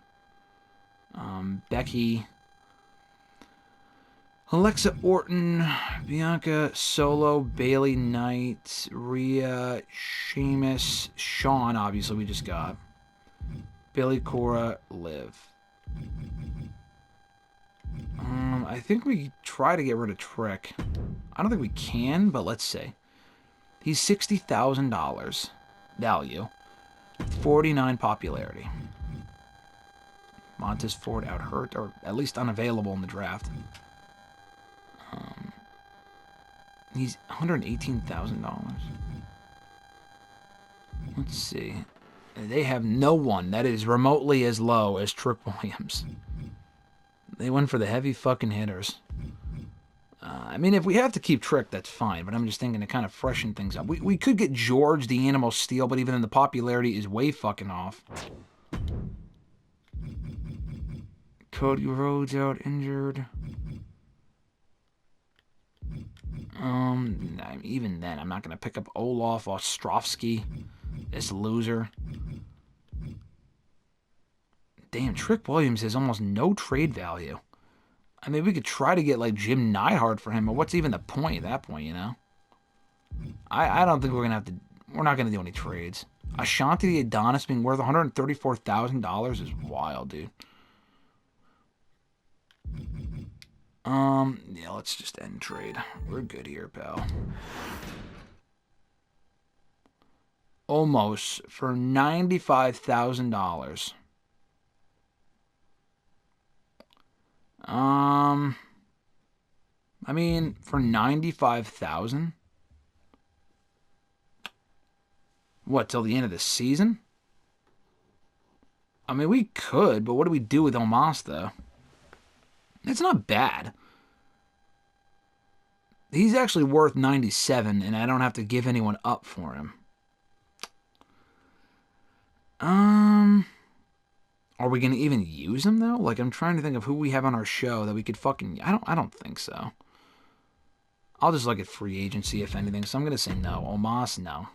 Becky, Alexa Orton, Bianca, Solo, Bayley Knight, Rhea, Sheamus, Shawn, obviously we just got. Billy Cora, Liv. I think we try to get rid of Trick. I don't think we can, but let's see. He's $60,000 value. 49 popularity. Montez Ford out hurt, or at least unavailable in the draft. He's $118,000. Let's see. They have no one that is remotely as low as Trick Williams. They went for the heavy fucking hitters. I mean, if we have to keep Trick, that's fine, but I'm just thinking to kind of freshen things up. We could get George the Animal Steel, but even then the popularity is way fucking off. Cody Rhodes out injured. Even then, I'm not going to pick up Olaf Ostrovsky, this loser. Damn, Trick Williams has almost no trade value. I mean, we could try to get, like, Jim Neidhart for him, but what's even the point at that point, you know? I don't think we're going to have to... We're not going to do any trades. Ashanti the Adonis being worth $134,000 is wild, dude. Yeah, let's just end trade. We're good here, pal. Almost for $95,000. I mean, for $95,000? What, till the end of the season? I mean, we could, but what do we do with Omos, though? It's not bad. He's actually worth 97, and I don't have to give anyone up for him. Are we gonna even use him though? Like, I'm trying to think of who we have on our show that we could fucking. I don't think so. I'll just look at free agency if anything. So I'm gonna say no. Omos, no.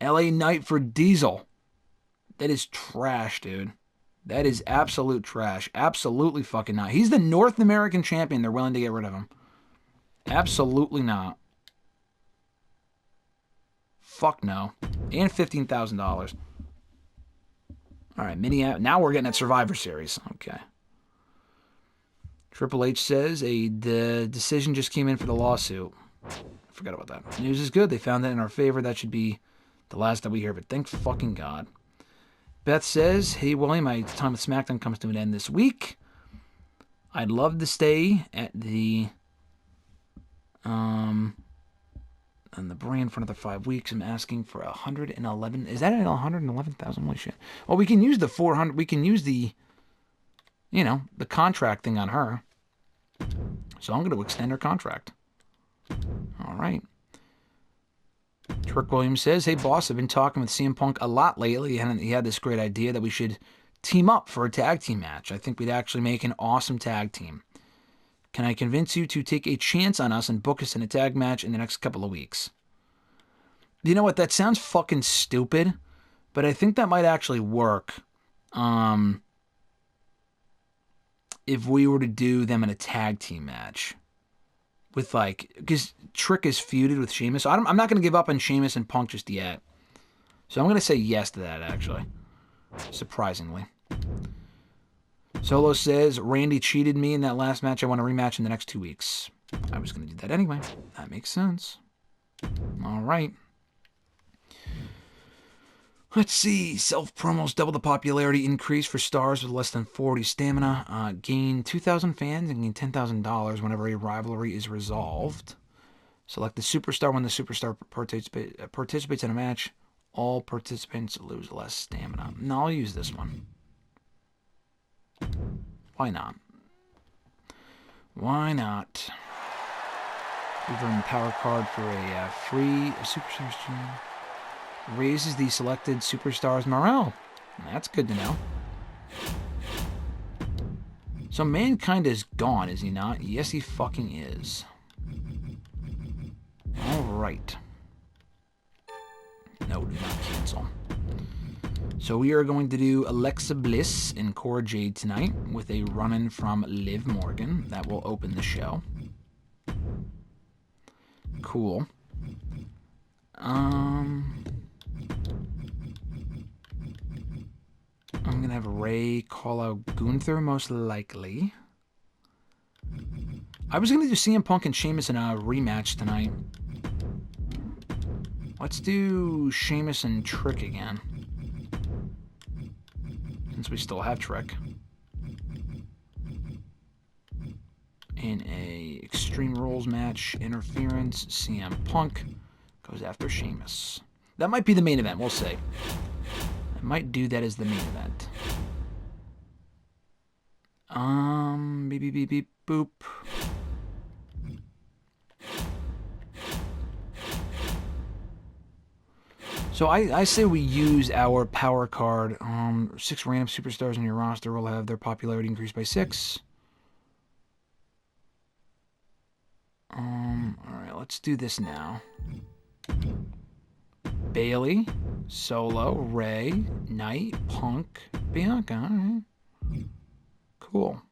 LA Knight for Diesel. That is trash, dude. That is absolute trash. Absolutely fucking not. He's the North American champion. They're willing to get rid of him. Absolutely not. Fuck no. And $15,000. All right, now we're getting at Survivor Series. Okay. Triple H says the decision just came in for the lawsuit. Forgot about that. News is good. They found that in our favor. That should be the last that we hear. But thank fucking God. Beth says, hey, William, my time with SmackDown comes to an end this week. I'd love to stay at the on the brand for another 5 weeks. I'm asking for 111. Is that at 111,000? Holy shit. Well, we can use the 400. We can use the, the contract thing on her. So I'm going to extend her contract. All right. Trick Williams says, hey, boss, I've been talking with CM Punk a lot lately, and he had this great idea that we should team up for a tag team match. I think we'd actually make an awesome tag team. Can I convince you to take a chance on us and book us in a tag match in the next couple of weeks? You know what? That sounds fucking stupid, but I think that might actually work if we were to do them in a tag team match. With, because Trick is feuded with Sheamus. So I'm not going to give up on Sheamus and Punk just yet. So I'm going to say yes to that, actually. Surprisingly. Solo says, Randy cheated me in that last match. I want a rematch in the next 2 weeks. I was going to do that anyway. That makes sense. All right. Let's see. Self-promos double the popularity increase for stars with less than 40 stamina. Gain 2,000 fans and gain $10,000 whenever a rivalry is resolved. Select the superstar when the superstar participates in a match. All participants lose less stamina. No, I'll use this one. Why not? Why not? We've earned the power card for a free superstar stream. Raises the selected superstar's morale. That's good to know. So Mankind is gone, is he not? Yes, he fucking is. Alright. No, do not cancel. So we are going to do Alexa Bliss and Cora Jade tonight with a run-in from Liv Morgan. That will open the show. Cool. I'm going to have Ray call out Gunther, most likely. I was going to do CM Punk and Sheamus in a rematch tonight. Let's do Sheamus and Trick again. Since we still have Trick. In a Extreme Rules match, interference, CM Punk goes after Sheamus. That might be the main event, we'll see. I might do that as the main event. Beep, beep, beep, beep, boop. So I say we use our power card. 6 random superstars on your roster will have their popularity increased by 6. Alright, let's do this now. Bayley, Solo, Ray, Knight, Punk, Bianca. Alright. Cool.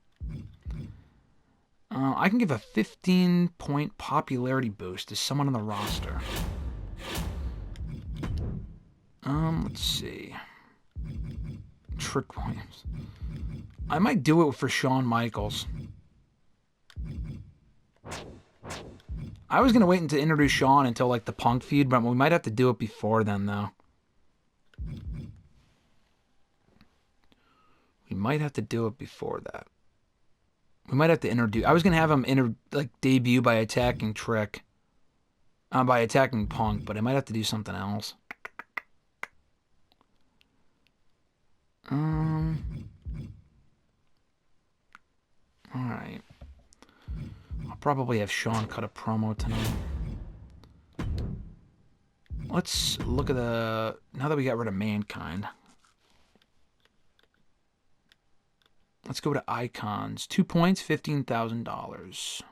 I can give a 15-point popularity boost to someone on the roster. Let's see. Trick Williams. I might do it for Shawn Michaels. I was going to wait to introduce Shawn until, like, the Punk feud, but we might have to do it before then, though. We might have to do it before that. We might have to introduce... I was going to have him, debut by attacking Trick. By attacking Punk, but I might have to do something else. Alright. I'll probably have Shawn cut a promo tonight. Let's look at the... Now that we got rid of Mankind. Let's go to Icons. 2 points, $15,000.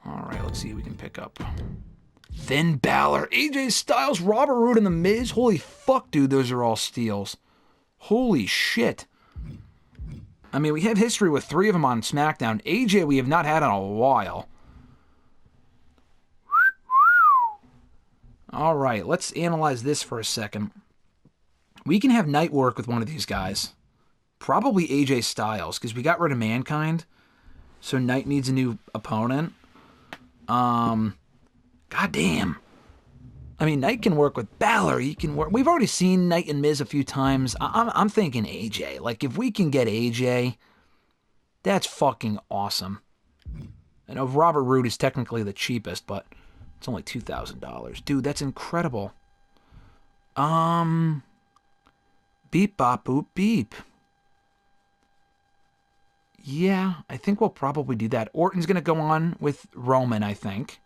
Alright, let's see who we can pick up. Finn Balor, AJ Styles, Robert Roode, and The Miz. Holy fuck, dude, those are all steals. Holy shit. I mean, we have history with 3 of them on SmackDown. AJ we have not had in a while. Alright, let's analyze this for a second. We can have Knight work with one of these guys. Probably AJ Styles, because we got rid of Mankind. So Knight needs a new opponent. God damn. I mean, Knight can work with Balor. He can work. We've already seen Knight and Miz a few times. I'm thinking AJ. Like, if we can get AJ, that's fucking awesome. I know Robert Roode is technically the cheapest, but it's only $2,000. Dude, that's incredible. Beep, bop, boop, beep. Yeah, I think we'll probably do that. Orton's going to go on with Roman, I think.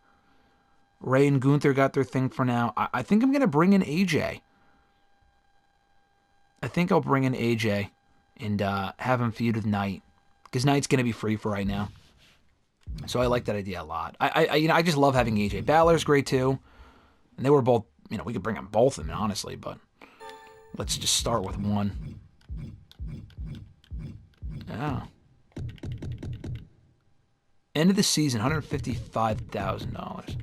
Ray and Gunther got their thing for now. I think I'm going to bring in AJ. I think I'll bring in AJ and have him feud with Knight. Because Knight's going to be free for right now. So I like that idea a lot. I just love having AJ. Balor's great too. And they were both, we could bring them both in, honestly. But let's just start with one. Yeah. End of the season, $155,000.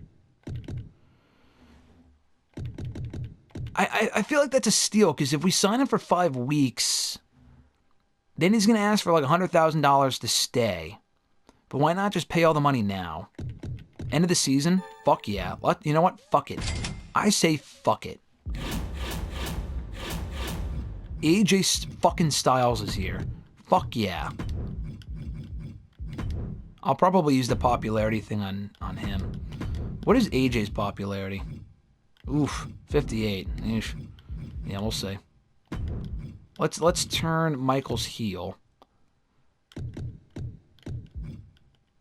I feel like that's a steal, because if we sign him for 5 weeks, then he's going to ask for like $100,000 to stay. But why not just pay all the money now? End of the season? Fuck yeah. You know what? Fuck it. I say fuck it. AJ fucking Styles is here. Fuck yeah. I'll probably use the popularity thing on him. What is AJ's popularity? Oof, 58. Oof. Yeah, we'll see. Let's turn Michaels heel.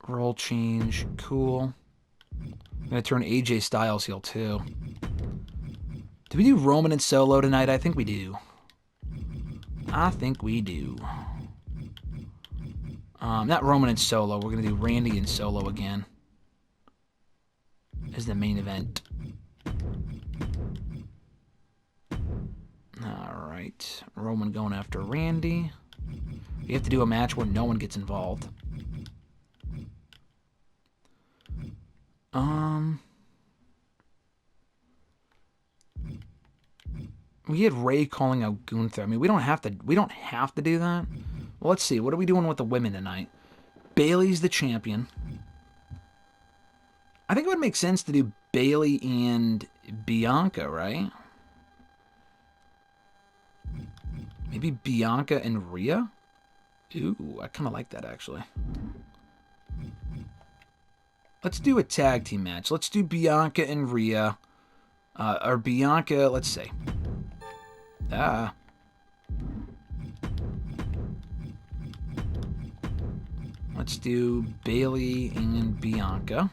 Roll change, cool. I'm gonna turn AJ Styles heel too. Do we do Roman and Solo tonight? I think we do. Not Roman and Solo. We're going to do Randy and Solo again as the main event. Alright. Roman going after Randy. We have to do a match where no one gets involved. We had Ray calling out Gunther. I mean, we don't have to do that. Well, let's see. What are we doing with the women tonight? Bayley's the champion. I think it would make sense to do Bayley and Bianca, right? Maybe Bianca and Rhea? Ooh, I kind of like that, actually. Let's do a tag team match. Let's do Bianca and Rhea. Or Bianca, let's see. Let's do Bayley and Bianca.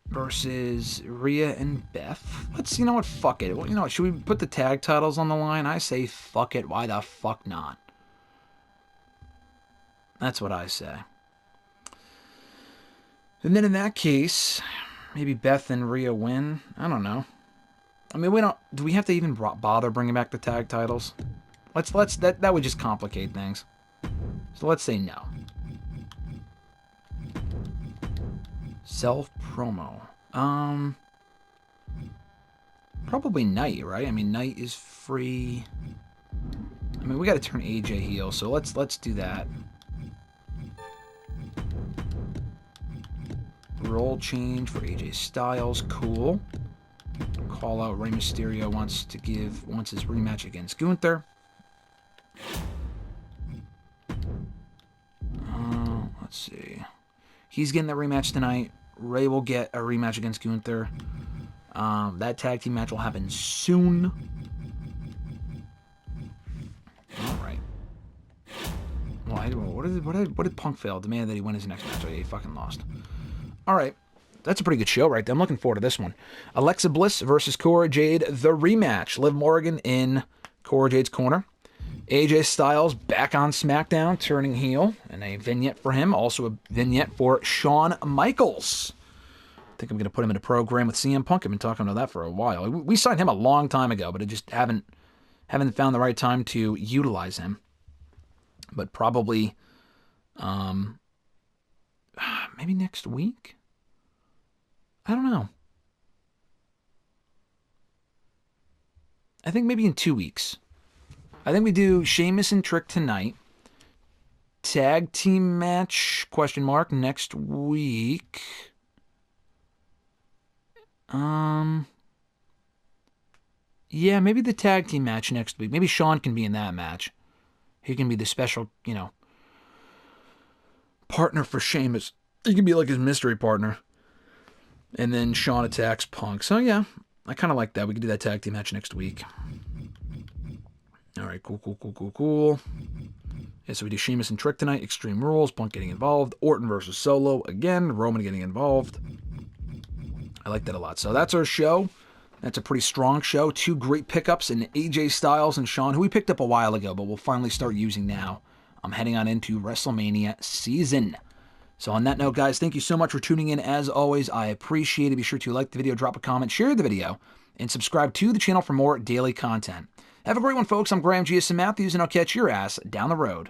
Versus Rhea and Beth. Let's, you know what, fuck it. Well, you know what, should we put the tag titles on the line? I say fuck it. Why the fuck not? That's what I say. And then in that case, maybe Beth and Rhea win. I don't know. I mean, we don't. Do we have to even bother bringing back the tag titles? That would just complicate things. So let's say no. Self promo. Probably Knight, right? I mean, Knight is free. I mean, we got to turn AJ heel, so let's do that. Role change for AJ Styles, cool. Call out Rey Mysterio wants his rematch against Gunther. Let's see. He's getting that rematch tonight. Rey will get a rematch against Gunther. That tag team match will happen soon. All right. Well, what did Punk fail? Demanded that he win his next match. Oh, yeah, he fucking lost. All right. That's a pretty good show right there. I'm looking forward to this one. Alexa Bliss versus Cora Jade, the rematch. Liv Morgan in Cora Jade's corner. AJ Styles back on SmackDown, turning heel. And a vignette for him. Also a vignette for Shawn Michaels. I think I'm going to put him in a program with CM Punk. I've been talking about that for a while. We signed him a long time ago, but I just haven't found the right time to utilize him. But probably maybe next week? I don't know. I think maybe in 2 weeks. I think we do Sheamus and Trick tonight. Tag team match, question mark, next week. Yeah, maybe the tag team match next week. Maybe Shawn can be in that match. He can be the special, partner for Sheamus. He can be like his mystery partner. And then Shawn attacks Punk. So, yeah, I kind of like that. We could do that tag team match next week. All right, cool. Yeah, so we do Sheamus and Trick tonight. Extreme Rules, Punk getting involved. Orton versus Solo. Again, Roman getting involved. I like that a lot. So that's our show. That's a pretty strong show. 2 great pickups in AJ Styles and Shawn, who we picked up a while ago, but we'll finally start using now. I'm heading on into WrestleMania season. So on that note, guys, thank you so much for tuning in. As always, I appreciate it. Be sure to like the video, drop a comment, share the video, and subscribe to the channel for more daily content. Have a great one, folks. I'm Graham G.S. Matthews, and I'll catch your ass down the road.